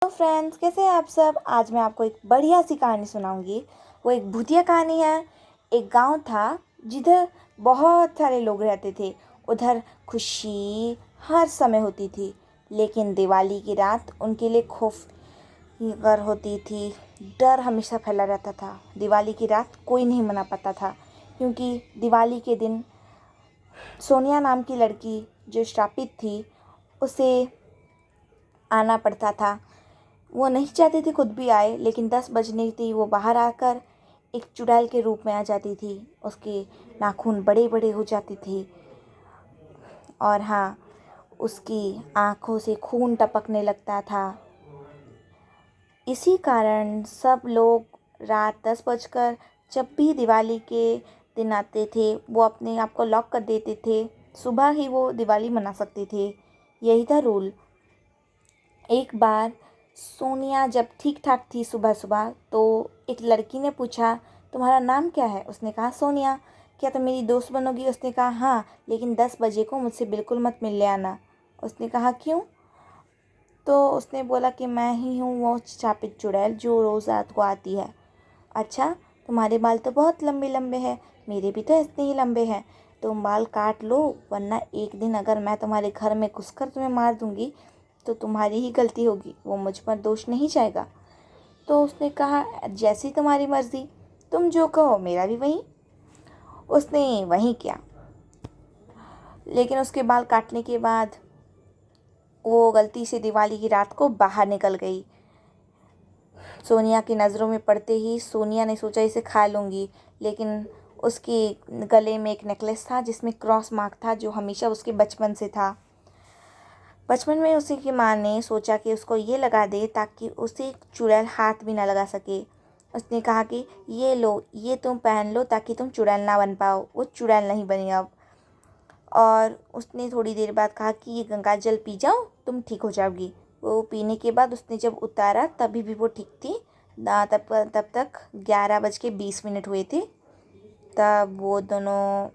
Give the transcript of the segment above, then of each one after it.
Hello friends, कैसे हैं आप सब। आज मैं आपको एक बढ़िया सी कहानी सुनाऊंगी। वो एक भूतिया कहानी है। एक गांव था जिधर बहुत सारे लोग रहते थे। उधर खुशी हर समय होती थी, लेकिन दिवाली की रात उनके लिए खौफ गर होती थी। डर हमेशा फैला रहता था। दिवाली की रात कोई नहीं मना पाता था, क्योंकि दिवाली के दिन सोनिया नाम की लड़की जो श्रापित थी, उसे आना पड़ता था। वो नहीं चाहती थी खुद भी आए, लेकिन 10 बजने थी वो बाहर आकर एक चुड़ैल के रूप में आ जाती थी। उसके नाखून बड़े बड़े हो जाते थे और हाँ, उसकी आँखों से खून टपकने लगता था। इसी कारण सब लोग रात 10 बजकर जब भी दिवाली के दिन आते थे, वो अपने आप को लॉक कर देते थे। सुबह ही वो दिवाली मना सकते थे। यही था रूल। एक बार सोनिया जब ठीक ठाक थी सुबह सुबह, तो एक लड़की ने पूछा, तुम्हारा नाम क्या है। उसने कहा सोनिया। क्या तुम मेरी दोस्त बनोगी। उसने कहा हाँ, लेकिन 10 बजे को मुझसे बिल्कुल मत मिलने आना। उसने कहा क्यों। तो उसने बोला कि मैं ही हूँ वो शापित चुड़ैल जो रोज़ रात को आती है। अच्छा, तुम्हारे बाल तो बहुत लंबे लंबे हैं, मेरे भी तो इतने ही लंबे हैं। तुम बाल काट लो, वरना एक दिन अगर मैं तुम्हारे घर में घुसकर तुम्हें मार दूंगी तो तुम्हारी ही गलती होगी, वो मुझ पर दोष नहीं जाएगा। तो उसने कहा जैसी तुम्हारी मर्जी, तुम जो कहो मेरा भी वही। उसने वही किया, लेकिन उसके बाल काटने के बाद वो गलती से दिवाली की रात को बाहर निकल गई। सोनिया की नज़रों में पड़ते ही सोनिया ने सोचा इसे खा लूँगी, लेकिन उसके गले में एक नेकलेस था जिसमें क्रॉस मार्क था, जो हमेशा उसके बचपन से था। बचपन में उसी की माँ ने सोचा कि उसको ये लगा दे ताकि उसे चुड़ैल हाथ भी ना लगा सके। उसने कहा कि ये लो, ये तुम पहन लो ताकि तुम चुड़ैल ना बन पाओ। वो चुड़ैल नहीं बनी अब। और उसने थोड़ी देर बाद कहा कि ये गंगा जल पी जाओ, तुम ठीक हो जाओगी। वो पीने के बाद उसने जब उतारा तभी भी वो ठीक थी। तब तक 11:20 हुए थे। तब वो दोनों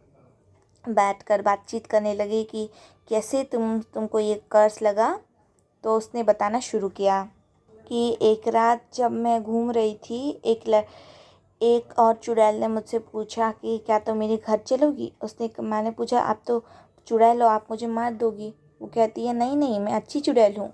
बैठकर बातचीत करने लगे कि कैसे तुमको ये कर्स लगा। तो उसने बताना शुरू किया कि एक रात जब मैं घूम रही थी, एक और चुड़ैल ने मुझसे पूछा कि क्या तुम मेरे घर चलोगी। मैंने पूछा आप तो चुड़ैल हो, आप मुझे मार दोगी। वो कहती है नहीं नहीं, मैं अच्छी चुड़ैल हूँ,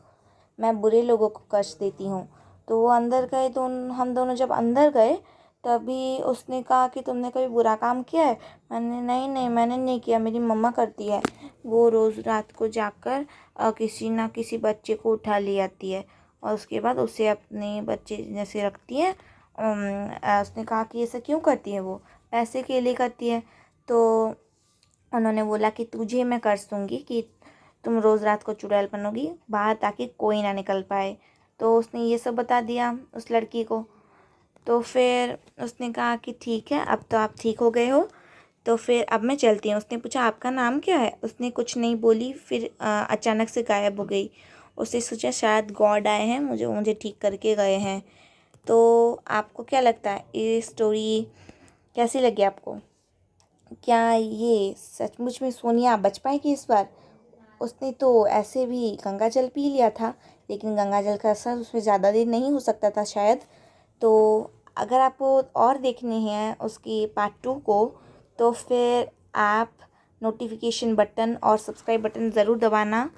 मैं बुरे लोगों को कष्ट देती हूँ। तो वो अंदर गए, तो हम दोनों जब अंदर गए तभी उसने कहा कि तुमने कभी बुरा काम किया है। मैंने नहीं नहीं, मैंने नहीं किया, मेरी मम्मा करती है। वो रोज़ रात को जाकर किसी ना किसी बच्चे को उठा ले आती है और उसके बाद उसे अपने बच्चे जैसे रखती है। उसने कहा कि ऐसा क्यों करती है, वो पैसे के लिए करती है। तो उन्होंने बोला कि तुझे मैं कर दूँगी कि तुम रोज़ रात को चुड़ैल बनोगी बाहर, ताकि कोई ना निकल पाए। तो उसने ये सब बता दिया उस लड़की को। तो फिर उसने कहा कि ठीक है, अब तो आप ठीक हो गए हो, तो फिर अब मैं चलती हूँ। उसने पूछा आपका नाम क्या है। उसने कुछ नहीं बोली, फिर अचानक से गायब हो गई। उसने सोचा शायद गॉड आए हैं, मुझे मुझे ठीक करके गए हैं। तो आपको क्या लगता है, ये स्टोरी कैसी लगी आपको। क्या ये सचमुच में सोनिया बच पाएगी इस बार। उसने तो ऐसे भी गंगा जल पी लिया था, लेकिन गंगा जल का असर उसमें ज़्यादा देर नहीं हो सकता था शायद। तो अगर आपको और देखने हैं उसकी पार्ट 2 को, तो फिर आप नोटिफिकेशन बटन और सब्सक्राइब बटन ज़रूर दबाना।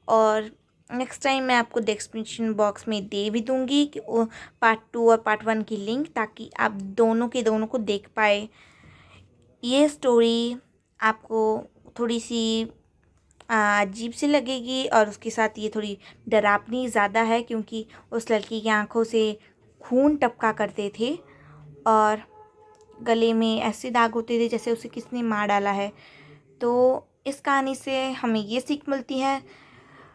और नेक्स्ट टाइम मैं आपको डिस्क्रिप्शन बॉक्स में दे भी दूँगी कि वो पार्ट 2 और पार्ट 1 की लिंक, ताकि आप दोनों को देख पाए। ये स्टोरी आपको थोड़ी सी अजीब सी लगेगी, और उसके साथ ये थोड़ी डरावनी ज़्यादा है, क्योंकि उस लड़की की आंखों से खून टपका करते थे और गले में ऐसे दाग होते थे जैसे उसे किसने मार डाला है। तो इस कहानी से हमें ये सीख मिलती है,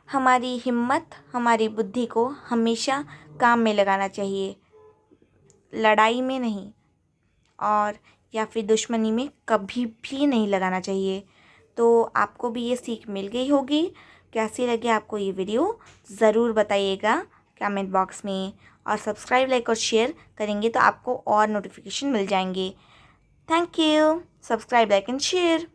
हमारी हिम्मत, हमारी बुद्धि को हमेशा काम में लगाना चाहिए, लड़ाई में नहीं, और या फिर दुश्मनी में कभी भी नहीं लगाना चाहिए। तो आपको भी ये सीख मिल गई होगी। कैसी लगी आपको ये वीडियो, ज़रूर बताइएगा कमेंट बॉक्स में। और सब्सक्राइब, लाइक और शेयर करेंगे तो आपको और नोटिफिकेशन मिल जाएंगे। Thank you. Subscribe, like and share.